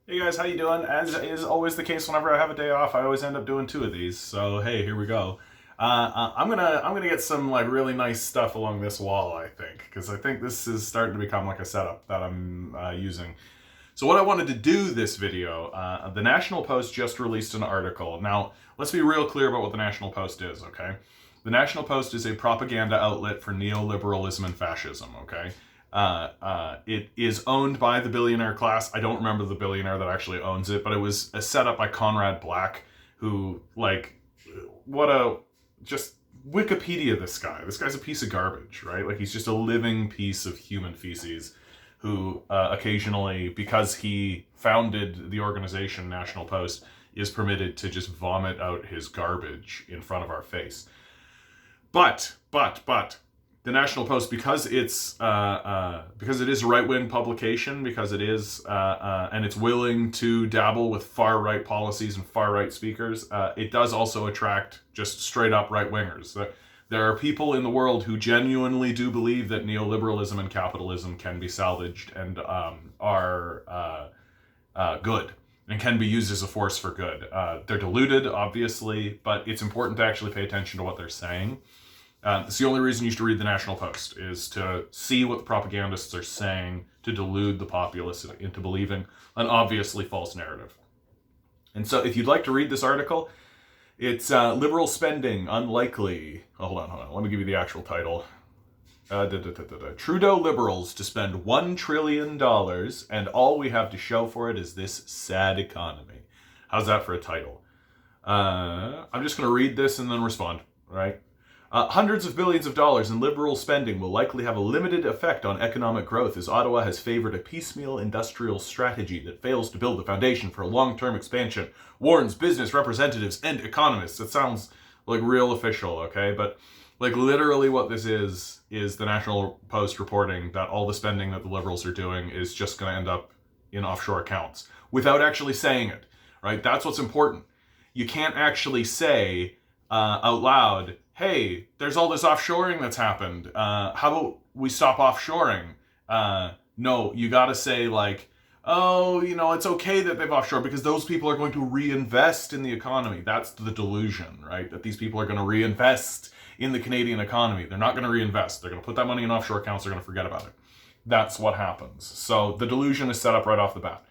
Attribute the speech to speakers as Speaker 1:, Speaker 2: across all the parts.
Speaker 1: Hey guys, how you doing? As is always the case, whenever I have a day off, I always end up doing two of these. So hey, here we go. I'm gonna get some like really nice stuff along this wall, I think, because I think this is starting to become like a setup that I'm using. So what I wanted to do this video, the National Post just released an article. Now let's be real clear about what the National Post is, okay? The National Post is a propaganda outlet for neoliberalism and fascism, okay? It is owned by the billionaire class. I don't remember the billionaire that actually owns it, but it was set up by Conrad Black, who, like, what a, just Wikipedia this guy. This guy's a piece of garbage, right? Like, he's just a living piece of human feces who occasionally, because he founded the organization National Post, is permitted to just vomit out his garbage in front of our face. But, the National Post, because it is a right-wing publication, because it is and it's willing to dabble with far-right policies and far-right speakers, it does also attract just straight-up right-wingers. There are people in the world who genuinely do believe that neoliberalism and capitalism can be salvaged and are good and can be used as a force for good. They're deluded, obviously, but it's important to actually pay attention to what they're saying. It's the only reason you should read the National Post, is to see what the propagandists are saying to delude the populace into believing an obviously false narrative. And so if you'd like to read this article, it's Liberal Spending Unlikely. Oh, hold on. Let me give you the actual title. Trudeau Liberals to spend $1 trillion and all we have to show for it is this sad economy. How's that for a title? I'm just going to read this and then respond, all right? Hundreds of billions of dollars in liberal spending will likely have a limited effect on economic growth, as Ottawa has favored a piecemeal industrial strategy that fails to build the foundation for long-term expansion, warns business representatives and economists. That sounds like real official, okay? But like literally what this is the National Post reporting that all the spending that the Liberals are doing is just going to end up in offshore accounts without actually saying it, right? That's what's important. You can't actually say out loud, hey, there's all this offshoring that's happened. How about we stop offshoring? No, you gotta say like, oh, it's okay that they've offshored because those people are going to reinvest in the economy. That's the delusion, right? That these people are going to reinvest in the Canadian economy. They're not going to reinvest. They're going to put that money in offshore accounts. They're going to forget about it. That's what happens. So the delusion is set up right off the bat.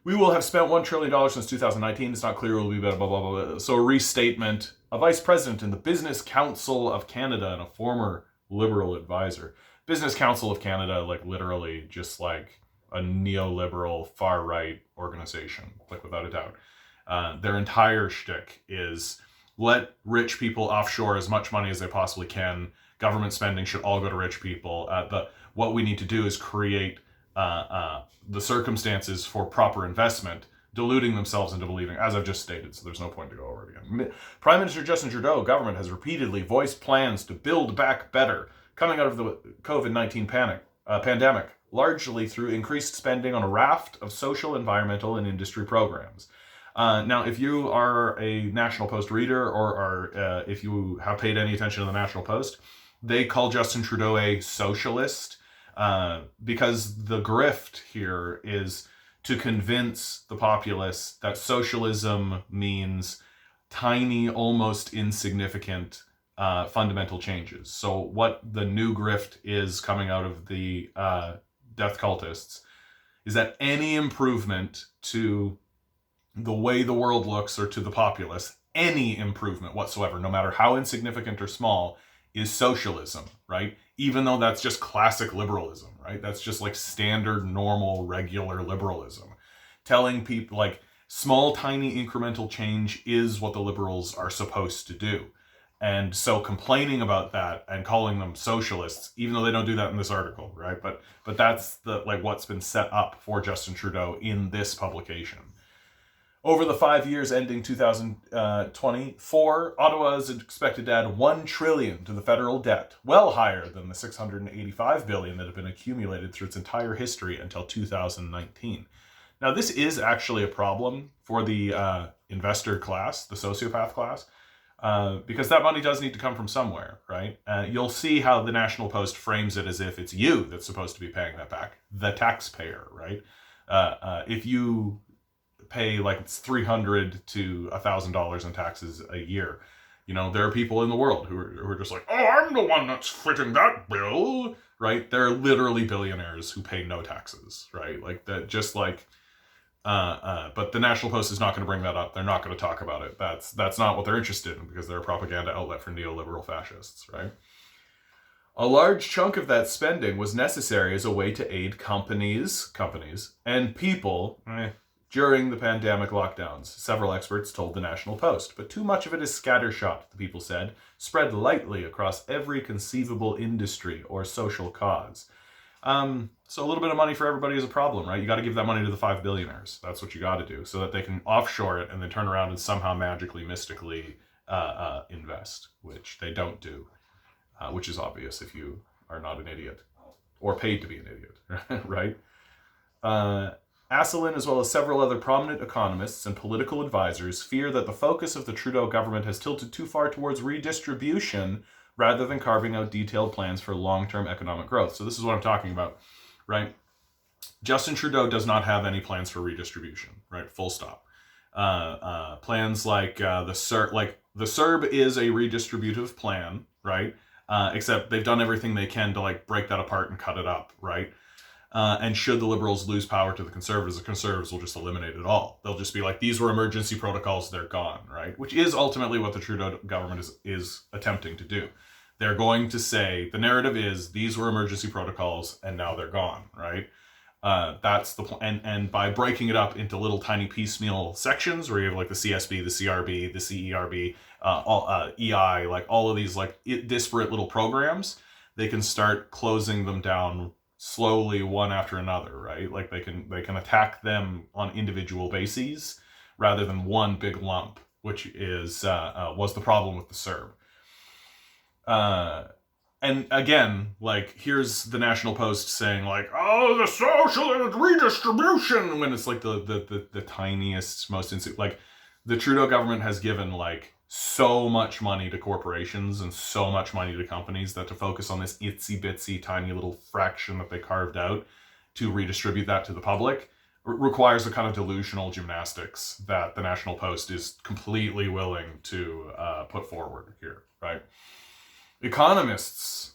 Speaker 1: We will have spent $1 trillion since 2019. It's not clear it will be better, blah, blah, blah. So a restatement, a vice president in the Business Council of Canada and a former Liberal advisor. Business Council of Canada, like literally just like a neoliberal far-right organization, like without a doubt. Their entire shtick is let rich people offshore as much money as they possibly can. Government spending should all go to rich people. What we need to do is create the circumstances for proper investment, deluding themselves into believing, as I've just stated, so there's no point to go over it again. Prime Minister Justin Trudeau government has repeatedly voiced plans to build back better, coming out of the COVID-19 pandemic, largely through increased spending on a raft of social, environmental, and industry programs. Now, if you are a National Post reader or if you have paid any attention to the National Post, they call Justin Trudeau a socialist. Because the grift here is to convince the populace that socialism means tiny, almost insignificant fundamental changes. So what the new grift is coming out of the death cultists is that any improvement to the way the world looks or to the populace, any improvement whatsoever, no matter how insignificant or small, is socialism, right? Even though that's just classic liberalism, right? That's just like standard, normal, regular liberalism. Telling people like small, tiny incremental change is what the liberals are supposed to do. And so complaining about that and calling them socialists, even though they don't do that in this article, right? But that's the like what's been set up for Justin Trudeau in this publication. Over the 5 years ending 2024, Ottawa is expected to add $1 trillion to the federal debt, well higher than the $685 billion that had been accumulated through its entire history until 2019. Now, this is actually a problem for the investor class, the sociopath class, because that money does need to come from somewhere, right? You'll see how the National Post frames it as if it's you that's supposed to be paying that back, the taxpayer, right? If you pay like it's $300 to $1,000 in taxes a year. There are people in the world who are just like, oh, I'm the one that's fitting that bill, right? They're literally billionaires who pay no taxes, right? Like that, just like, but the National Post is not going to bring that up. They're not going to talk about it. That's not what they're interested in, because they're a propaganda outlet for neoliberal fascists, right? A large chunk of that spending was necessary as a way to aid companies, and people during the pandemic lockdowns, several experts told the National Post. But too much of it is scattershot, the people said, spread lightly across every conceivable industry or social cause. So a little bit of money for everybody is a problem, right? You got to give that money to the 5 billionaires. That's what you got to do, so that they can offshore it and then turn around and somehow magically, mystically invest, which they don't do. Which is obvious if you are not an idiot or paid to be an idiot, right? Asselin, as well as several other prominent economists and political advisors, fear that the focus of the Trudeau government has tilted too far towards redistribution rather than carving out detailed plans for long-term economic growth. So this is what I'm talking about, right? Justin Trudeau does not have any plans for redistribution, right? Full stop. Plans like the CERB is a redistributive plan, right? Except they've done everything they can to like break that apart and cut it up, right? And should the Liberals lose power to the Conservatives will just eliminate it all. They'll just be like, these were emergency protocols, they're gone, right? Which is ultimately what the Trudeau government is attempting to do. They're going to say, the narrative is, these were emergency protocols and now they're gone, right? That's the plan. And by breaking it up into little tiny piecemeal sections where you have like the CSB, the CRB, the CERB, EI, like all of these like disparate little programs, they can start closing them down slowly one after another, right? Like they can attack them on individual bases rather than one big lump, which is was the problem with the CERB. And again, like, here's the National Post saying, like, oh, the social redistribution, when it's like the tiniest, most like, the Trudeau government has given like so much money to corporations and so much money to companies that to focus on this itsy bitsy tiny little fraction that they carved out to redistribute that to the public requires the kind of delusional gymnastics that the National Post is completely willing to put forward here, right? Economists,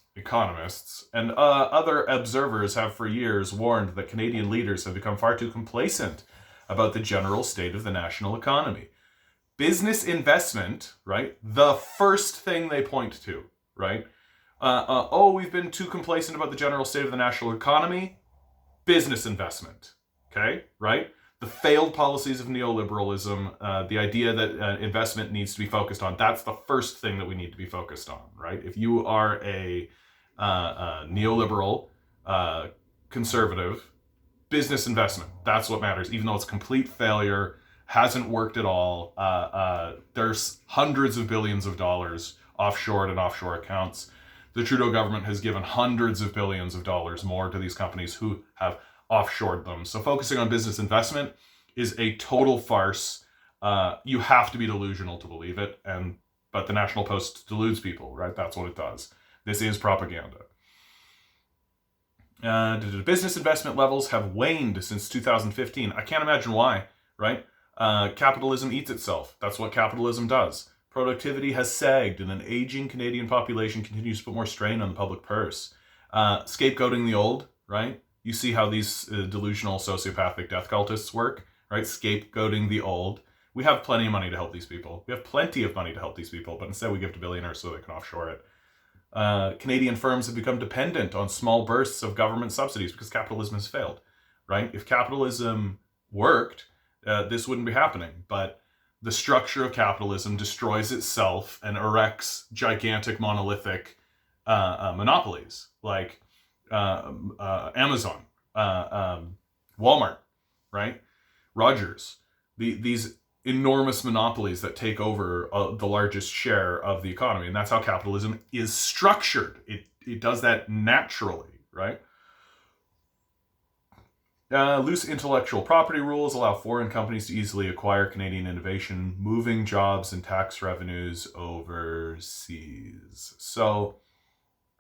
Speaker 1: and other observers have for years warned that Canadian leaders have become far too complacent about the general state of the national economy. Business investment, right? The first thing they point to, right? We've been too complacent about the general state of the national economy. Business investment, okay, right? The failed policies of neoliberalism, the idea that investment needs to be focused on, that's the first thing that we need to be focused on, right? If you are a neoliberal conservative, business investment, that's what matters, even though it's a complete failure, hasn't worked at all. There's hundreds of billions of dollars offshored in offshore accounts. The Trudeau government has given hundreds of billions of dollars more to these companies who have offshored them. So focusing on business investment is a total farce. You have to be delusional to believe it, but the National Post deludes people, right? That's what it does. This is propaganda. Business investment levels have waned since 2015. I can't imagine why, right? Capitalism eats itself. That's what capitalism does. Productivity has sagged, and an aging Canadian population continues to put more strain on the public purse. Scapegoating the old, right? You see how these delusional sociopathic death cultists work, right? Scapegoating the old. We have plenty of money to help these people. We have plenty of money to help these people, but instead we give to billionaires so they can offshore it. Canadian firms have become dependent on small bursts of government subsidies because capitalism has failed, right? If capitalism worked, this wouldn't be happening. But the structure of capitalism destroys itself and erects gigantic monolithic monopolies like Amazon, Walmart, right? Rogers. These enormous monopolies that take over the largest share of the economy. And that's how capitalism is structured. It does that naturally, right? Loose intellectual property rules allow foreign companies to easily acquire Canadian innovation, moving jobs and tax revenues overseas. So,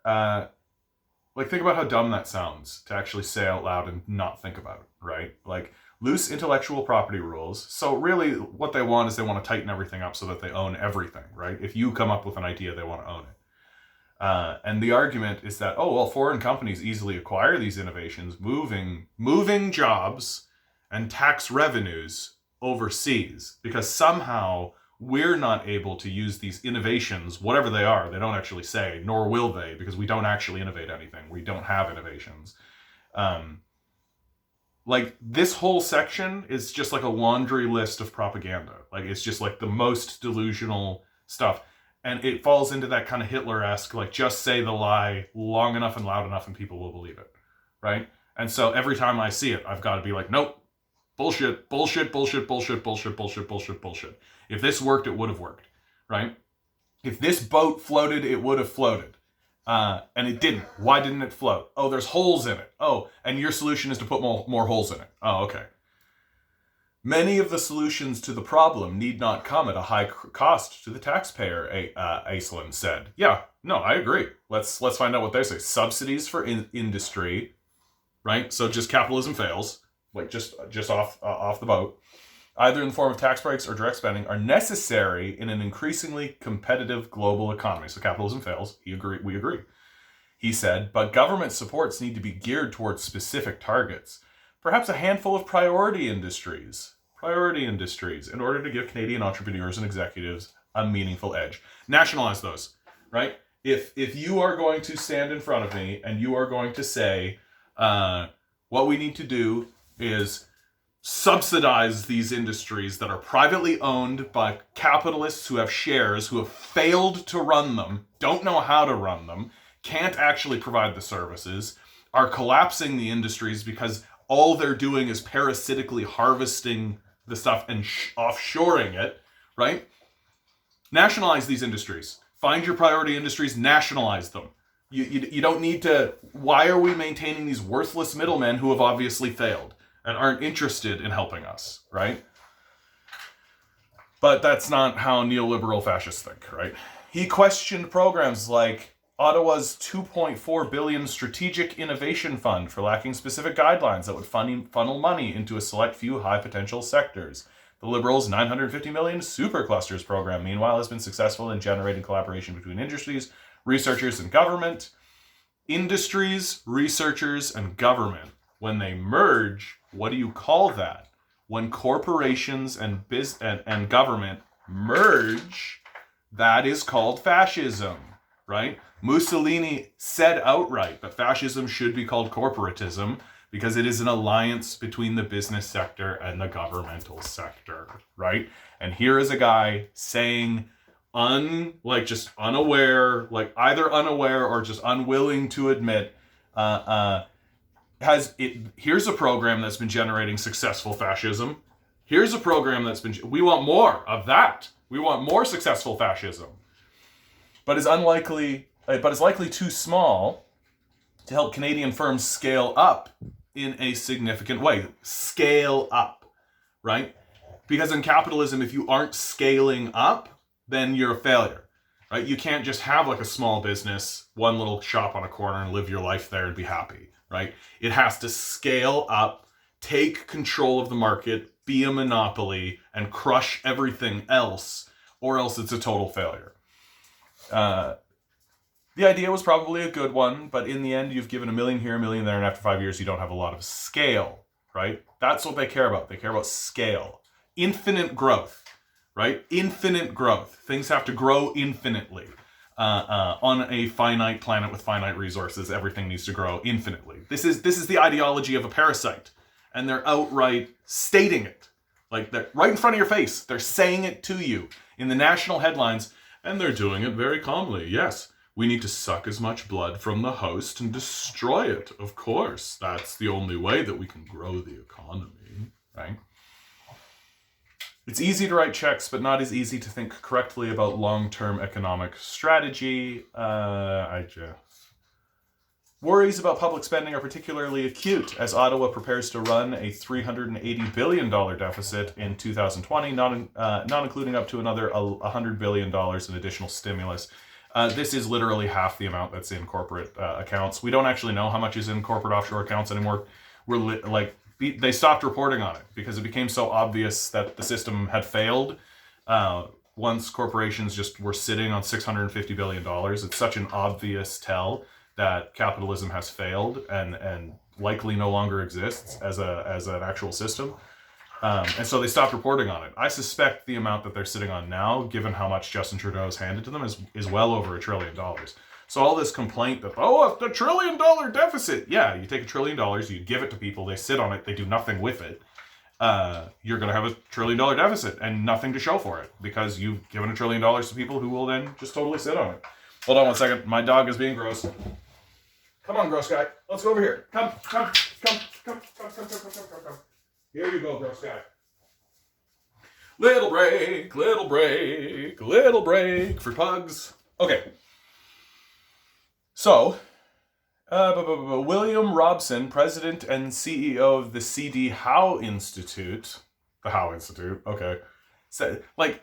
Speaker 1: think about how dumb that sounds to actually say out loud and not think about, right? Like, loose intellectual property rules. So really what they want is they want to tighten everything up so that they own everything, right? If you come up with an idea, they want to own it. And the argument is that, oh, well, foreign companies easily acquire these innovations, moving jobs and tax revenues overseas, because somehow we're not able to use these innovations, whatever they are. They don't actually say, nor will they, because we don't actually innovate anything. We don't have innovations. Like, this whole section is just like a laundry list of propaganda. Like, it's just like the most delusional stuff. And it falls into that kind of Hitler-esque, like, just say the lie long enough and loud enough and people will believe it, right? And so every time I see it, I've got to be like, nope, bullshit, bullshit, bullshit, bullshit, bullshit, bullshit, bullshit, bullshit. If this worked, it would have worked, right? If this boat floated, it would have floated. And it didn't. Why didn't it float? Oh, there's holes in it. Oh, and your solution is to put more holes in it. Oh, okay. Many of the solutions to the problem need not come at a high cost to the taxpayer, Aislinn said. Yeah, no, I agree. Let's find out what they say. Subsidies for industry, right? So just capitalism fails, like just off the boat, either in the form of tax breaks or direct spending, are necessary in an increasingly competitive global economy. So capitalism fails. We agree. He said, but government supports need to be geared towards specific targets. Perhaps a handful of priority industries, in order to give Canadian entrepreneurs and executives a meaningful edge. Nationalize those, right? If you are going to stand in front of me and you are going to say, what we need to do is subsidize these industries that are privately owned by capitalists who have shares, who have failed to run them, don't know how to run them, can't actually provide the services, are collapsing the industries because all they're doing is parasitically harvesting the stuff and offshoring it, right? Nationalize these industries. Find your priority industries, nationalize them. You don't need to... Why are we maintaining these worthless middlemen who have obviously failed and aren't interested in helping us, right? But that's not how neoliberal fascists think, right? He questioned programs like Ottawa's $2.4 billion Strategic Innovation Fund for lacking specific guidelines that would funnel money into a select few high-potential sectors. The Liberals' $950 million Superclusters program, meanwhile, has been successful in generating collaboration between industries, researchers, and government. Industries, researchers, and government. When they merge, what do you call that? When corporations and government merge, that is called fascism, right? Mussolini said outright that fascism should be called corporatism because it is an alliance between the business sector and the governmental sector, right? And here is a guy saying, just unaware, like either unaware or just unwilling to admit, here's a program that's been generating successful fascism. Here's a program we want more of that. We want more successful fascism. But is likely too small to help Canadian firms scale up in a significant way. Scale up, right? Because in capitalism, if you aren't scaling up, then you're a failure, right? You can't just have like a small business, one little shop on a corner and live your life there and be happy, right? It has to scale up, take control of the market, be a monopoly, and crush everything else, or else it's a total failure. The idea was probably a good one, but in the end, you've given $1 million here, $1 million there, and after 5 years, you don't have a lot of scale, right? That's what they care about. They care about scale. Infinite growth, right? Infinite growth. Things have to grow infinitely. On a finite planet with finite resources, everything needs to grow infinitely. This is the ideology of a parasite, and they're outright stating it. Like, they're right in front of your face. They're saying it to you in the national headlines, and they're doing it very calmly. Yes, we need to suck as much blood from the host and destroy it. Of course, that's the only way that we can grow the economy, right? It's easy to write checks, but not as easy to think correctly about long-term economic strategy. Worries about public spending are particularly acute as Ottawa prepares to run a $380 billion deficit in 2020, not including up to another $100 billion in additional stimulus. This is literally half the amount that's in corporate accounts. We don't actually know how much is in corporate offshore accounts anymore. they stopped reporting on it because it became so obvious that the system had failed. Once corporations just were sitting on $650 billion, it's such an obvious tell that capitalism has failed and likely no longer exists as an actual system. And so they stopped reporting on it. I suspect the amount that they're sitting on now, given how much Justin Trudeau has handed to them, is well over $1 trillion. So all this complaint that, oh, it's $1 trillion deficit. Yeah, you take $1 trillion, you give it to people, they sit on it, they do nothing with it. You're going to have $1 trillion deficit and nothing to show for it because you've given $1 trillion to people who will then just totally sit on it. Hold on one second. My dog is being gross. Come on, gross guy. Let's go over here. Come. Here you go, gross guy. Little break for pugs. Okay. So, William Robson, president and CEO of the C.D. Howe Institute, okay, said, like,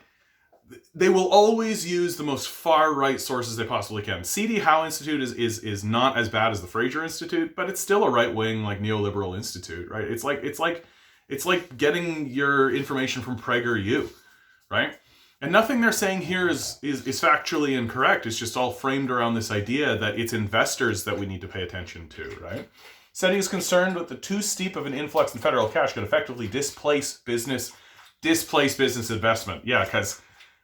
Speaker 1: they will always use the most far-right sources they possibly can. C.D. Howe Institute is not as bad as the Fraser Institute, but it's still a right-wing, like, neoliberal institute, right? It's like getting your information from PragerU, right? And nothing they're saying here is factually incorrect. It's just all framed around this idea that it's investors that we need to pay attention to, right? Said he's concerned that the too steep of an influx in federal cash could effectively displace business investment. Yeah,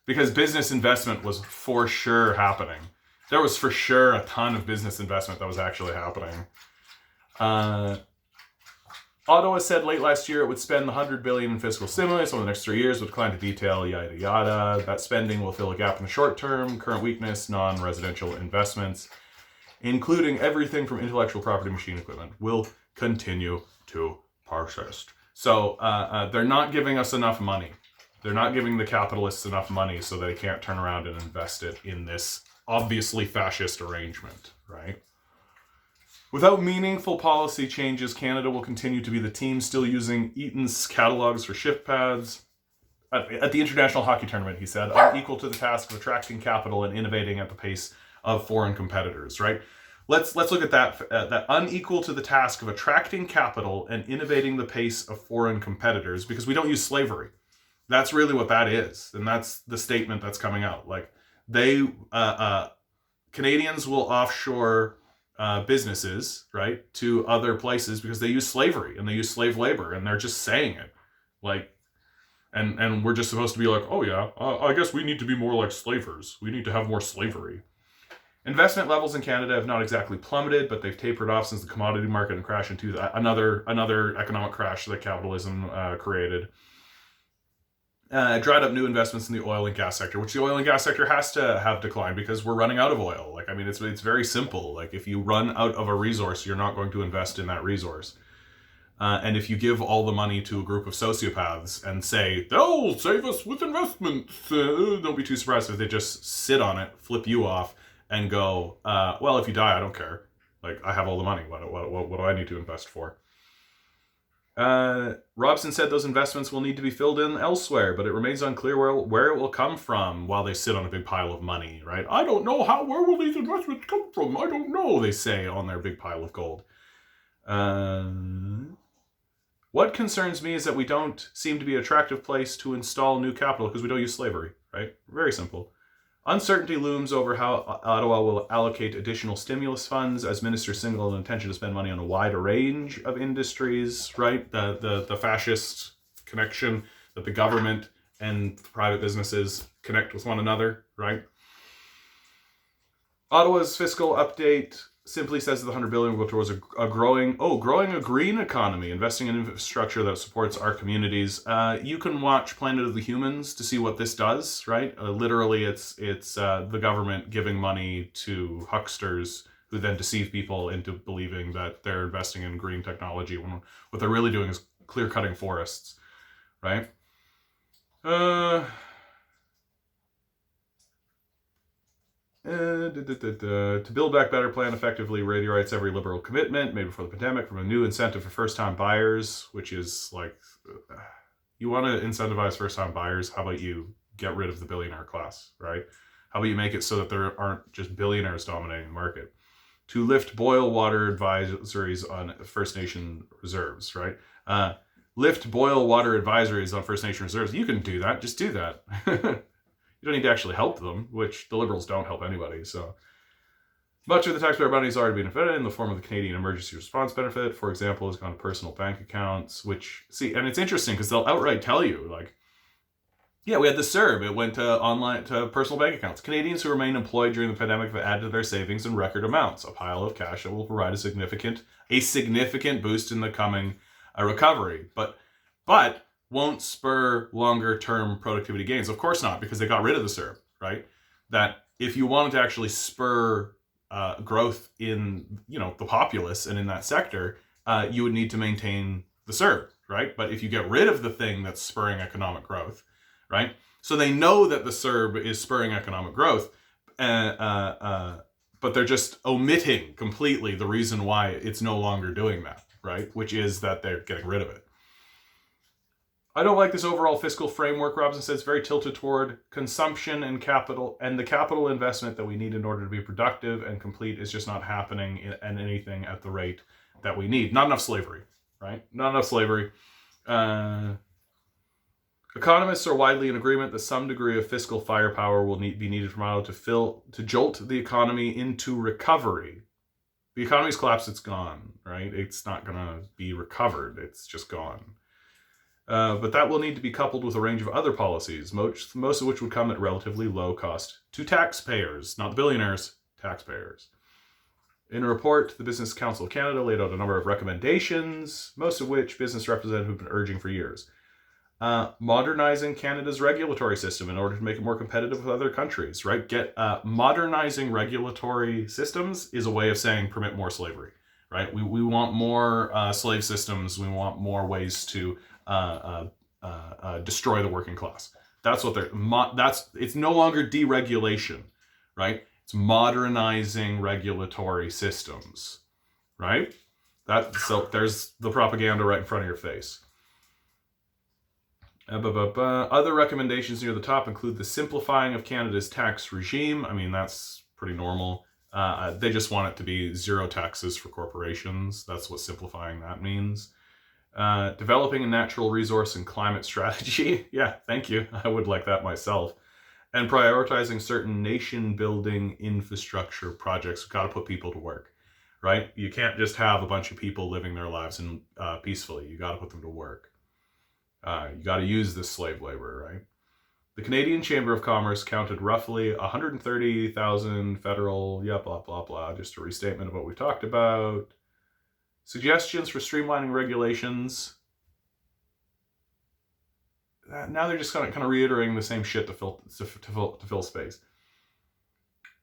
Speaker 1: because business investment was for sure happening. There was for sure a ton of business investment that was actually happening. Ottawa said late last year it would spend $100 billion in fiscal stimulus over the next 3 years, with decline to detail, yada yada. That spending will fill a gap in the short term, current weakness, non-residential investments, including everything from intellectual property, machine equipment, will continue to persist. So they're not giving us enough money. They're not giving the capitalists enough money so they can't turn around and invest it in this obviously fascist arrangement, right? Without meaningful policy changes, Canada will continue to be the team still using Eaton's catalogs for shift pads. At the International Hockey Tournament, he said, unequal to the task of attracting capital and innovating at the pace of foreign competitors, right? Let's look at that unequal to the task of attracting capital and innovating the pace of foreign competitors, because we don't use slavery. That's really what that is. And that's the statement that's coming out. Like, Canadians will offshore businesses, right, to other places because they use slavery and they use slave labor, and they're just saying it, like, and we're just supposed to be like, oh yeah, I guess we need to be more like slavers. We need to have more slavery. Investment levels in Canada have not exactly plummeted, but they've tapered off since the commodity market and crash into another economic crash that capitalism created. Dried up new investments in the oil and gas sector, which the oil and gas sector has to have declined because we're running out of oil. Like, I mean, it's very simple. Like, if you run out of a resource, you're not going to invest in that resource. And if you give all the money to a group of sociopaths and say, they'll save us with investments, don't be too surprised if they just sit on it, flip you off, and go, well, if you die, I don't care. Like, I have all the money. What do I need to invest for? Robson said those investments will need to be filled in elsewhere, but it remains unclear where it will come from while they sit on a big pile of money, right? I don't know where will these investments come from? I don't know, they say on their big pile of gold. What concerns me is that we don't seem to be an attractive place to install new capital because we don't use slavery, right? Very simple. Uncertainty looms over how Ottawa will allocate additional stimulus funds as ministers signal an intention to spend money on a wider range of industries, right? The fascist connection that the government and private businesses connect with one another, right? Ottawa's fiscal update simply says that the $100 billion will go towards growing a green economy, investing in infrastructure that supports our communities. You can watch Planet of the Humans to see what this does, right? Literally, it's the government giving money to hucksters who then deceive people into believing that they're investing in green technology when what they're really doing is clear-cutting forests, right? To build back better plan effectively rewrites every liberal commitment made before the pandemic from a new incentive for first-time buyers, which is like, you want to incentivize first-time buyers, how about you get rid of the billionaire class, right? How about you make it so that there aren't just billionaires dominating the market? To lift boil water advisories on First Nation reserves, right? Lift boil water advisories on First Nation reserves. You can do that. Just do that. You don't need to actually help them, which the Liberals don't help anybody. So much of the taxpayer money is already being benefited in the form of the Canadian Emergency Response Benefit, for example, has gone to personal bank accounts, which, see, and it's interesting because they'll outright tell you, like, yeah, we had the CERB. It went to personal bank accounts. Canadians who remain employed during the pandemic have added to their savings in record amounts, a pile of cash that will provide a significant boost in the coming recovery. But won't spur longer-term productivity gains. Of course not, because they got rid of the CERB, right? That if you wanted to actually spur growth in, the populace and in that sector, you would need to maintain the CERB, right? But if you get rid of the thing that's spurring economic growth, right? So they know that the CERB is spurring economic growth, but they're just omitting completely the reason why it's no longer doing that, right? Which is that they're getting rid of it. I don't like this overall fiscal framework. Robinson says very tilted toward consumption and capital, and the capital investment that we need in order to be productive and complete is just not happening in anything at the rate that we need. Not enough slavery, right? Not enough slavery. Economists are widely in agreement that some degree of fiscal firepower will be needed from now to jolt the economy into recovery. The economy's collapsed, it's gone, right? It's not going to be recovered. It's just gone. But that will need to be coupled with a range of other policies, most of which would come at relatively low cost to taxpayers, not the billionaires, taxpayers. In a report, the Business Council of Canada laid out a number of recommendations, most of which business representatives have been urging for years. Modernizing Canada's regulatory system in order to make it more competitive with other countries, right? Modernizing regulatory systems is a way of saying permit more slavery, right? We want more slave systems. We want more ways to destroy the working class. That's what it's no longer deregulation, right? It's modernizing regulatory systems, right? So there's the propaganda right in front of your face. Other recommendations near the top include the simplifying of Canada's tax regime. I mean, that's pretty normal. They just want it to be zero taxes for corporations. That's what simplifying that means. Developing a natural resource and climate strategy. Yeah, thank you. I would like that myself. And prioritizing certain nation-building infrastructure projects. We've got to put people to work, right? You can't just have a bunch of people living their lives peacefully. You got to put them to work. You got to use this slave labor, right? The Canadian Chamber of Commerce counted roughly 130,000 federal, blah, blah, blah. Just a restatement of what we talked about. Suggestions for streamlining regulations. Now they're just kind of reiterating the same shit to fill space.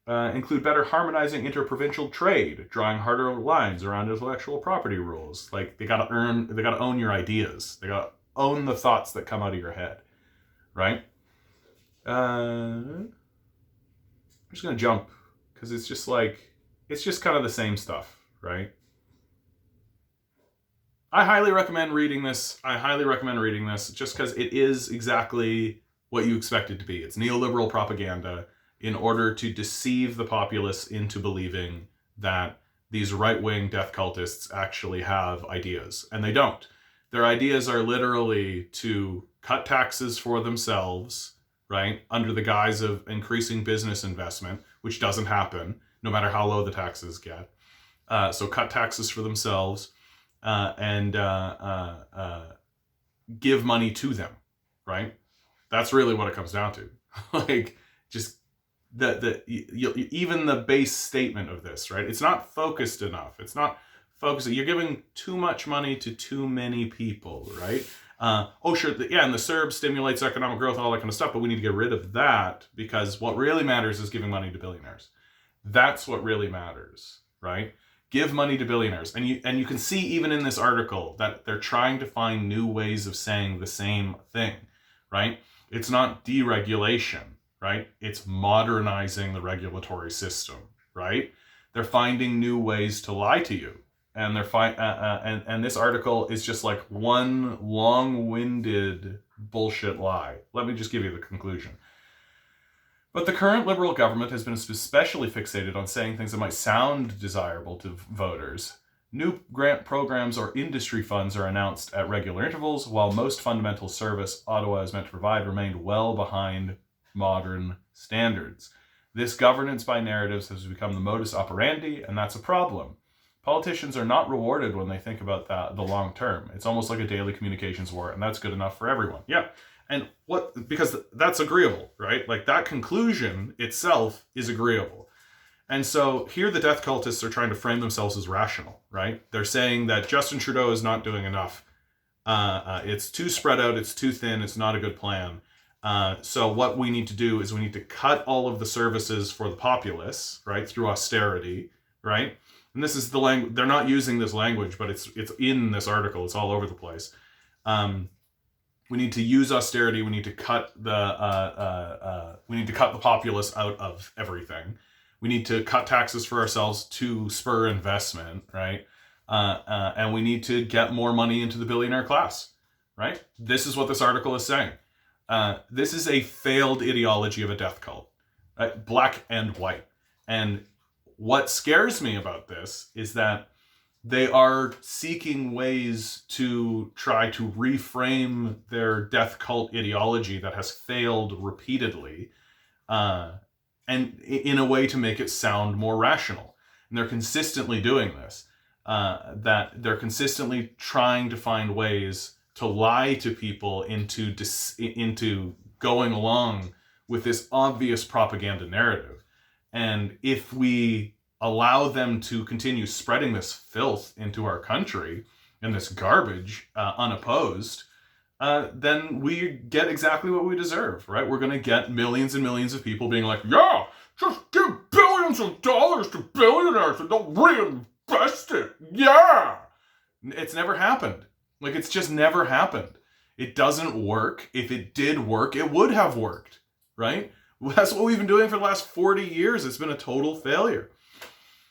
Speaker 1: Include better harmonizing interprovincial trade, drawing harder lines around intellectual property rules. Like they gotta own your ideas. They gotta own the thoughts that come out of your head, right? I'm just gonna jump because it's just kind of the same stuff, right? I highly recommend reading this. Just because it is exactly what you expect it to be. It's neoliberal propaganda in order to deceive the populace into believing that these right-wing death cultists actually have ideas. And they don't. Their ideas are literally to cut taxes for themselves, right, under the guise of increasing business investment, which doesn't happen, no matter how low the taxes get. So cut taxes for themselves. And give money to them, right? That's really what it comes down to. Like, just even the base statement of this, right? It's not focused enough. It's not focused. You're giving too much money to too many people, right? Sure, and the CERB stimulates economic growth, all that kind of stuff, but we need to get rid of that because what really matters is giving money to billionaires. That's what really matters, right? Give money to billionaires. And you can see even in this article that they're trying to find new ways of saying the same thing, right? It's not deregulation, right? It's modernizing the regulatory system, right? They're finding new ways to lie to you. And and this article is just like one long-winded bullshit lie. Let me just give you the conclusion. But the current Liberal government has been especially fixated on saying things that might sound desirable to voters, New grant programs or industry funds are announced at regular intervals, while most fundamental service Ottawa is meant to provide remained well behind modern standards. This governance by narratives has become the modus operandi, and that's a problem. Politicians are not rewarded when they think about the long term. It's almost like a daily communications war, and that's good enough for everyone. Yeah. And because that's agreeable, right? Like, that conclusion itself is agreeable. And so here the death cultists are trying to frame themselves as rational, right? They're saying that Justin Trudeau is not doing enough. It's too spread out. It's too thin. It's not a good plan. So what we need to do is we need to cut all of the services for the populace, right, through austerity, right? And this is the language. They're not using this language, but it's in this article. It's all over the place. We need to use austerity. We need to cut the populace out of everything. We need to cut taxes for ourselves to spur investment, right? And we need to get more money into the billionaire class, right? This is what this article is saying. This is a failed ideology of a death cult, right? Black and white. And what scares me about this is that they are seeking ways to try to reframe their death cult ideology that has failed repeatedly, and in a way to make it sound more rational. And they're consistently doing this. That they're consistently trying to find ways to lie to people into going along with this obvious propaganda narrative. And if we allow them to continue spreading this filth into our country and this garbage unopposed, then we get exactly what we deserve, right? We're going to get millions and millions of people being like, yeah, just give billions of dollars to billionaires and they'll reinvest it. Yeah. It's never happened. Like, it's just never happened. It doesn't work. If it did work, it would have worked, right? That's what we've been doing for the last 40 years. It's been a total failure.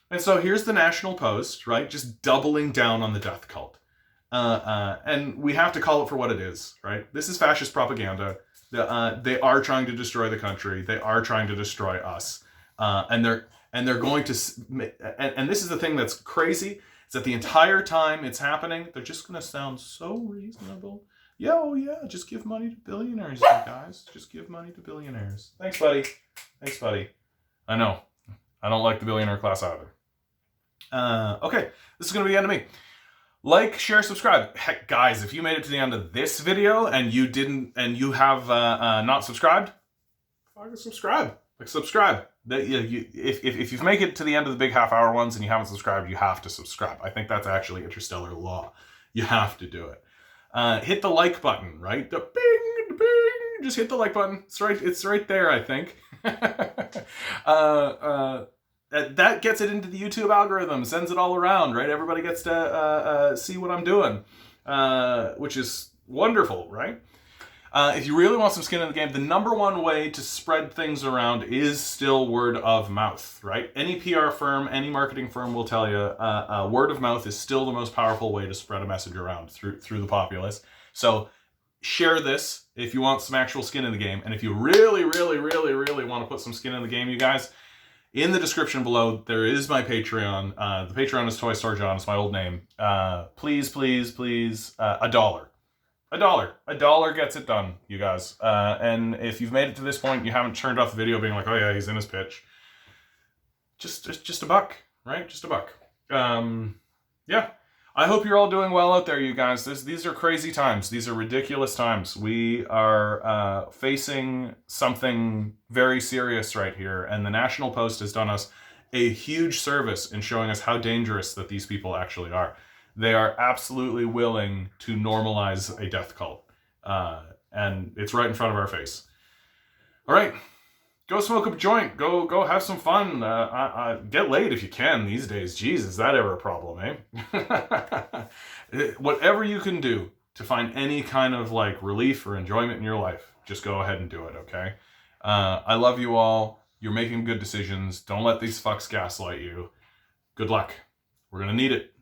Speaker 1: And so here's the National Post, right? Just doubling down on the death cult. And we have to call it for what it is, right? This is fascist propaganda. They are trying to destroy the country. They are trying to destroy us. And they're going to, and this is the thing that's crazy, is that the entire time it's happening, they're just going to sound so reasonable. Yeah, oh yeah, just give money to billionaires, you guys. Just give money to billionaires. Thanks, buddy. Thanks, buddy. I know. I don't like the billionaire class either. Okay, this is going to be the end of me. Like, share, subscribe. Heck, guys, if you made it to the end of this video and you have not subscribed, fucking subscribe. Like, subscribe. If you've made it to the end of the big half-hour ones and you haven't subscribed, you have to subscribe. I think that's actually interstellar law. You have to do it. Hit the like button, right? The bing, bing. Just hit the like button. It's right there, I think. That gets it into the YouTube algorithm, sends it all around, right? Everybody gets to see what I'm doing, which is wonderful, right? If you really want some skin in the game, the number one way to spread things around is still word of mouth, right? Any PR firm, any marketing firm will tell you word of mouth is still the most powerful way to spread a message around through the populace. So share this if you want some actual skin in the game. And if you really, really, really, really want to put some skin in the game, you guys, in the description below, there is my Patreon. The Patreon is Toy Store John. It's my old name. Please, please, please, $1. $1 gets it done, you guys. And if you've made it to this point, you haven't turned off the video being like, oh yeah, he's in his pitch. Just $1, right? Just $1. Yeah. I hope you're all doing well out there, you guys. These are crazy times. These are ridiculous times. We are facing something very serious right here, and the National Post has done us a huge service in showing us how dangerous that these people actually are. They are absolutely willing to normalize a death cult, and it's right in front of our face. All right. Go smoke a joint. Go have some fun. Get laid if you can these days. Jeez, is that ever a problem, eh? Whatever you can do to find any kind of like relief or enjoyment in your life, just go ahead and do it, okay? I love you all. You're making good decisions. Don't let these fucks gaslight you. Good luck. We're gonna need it.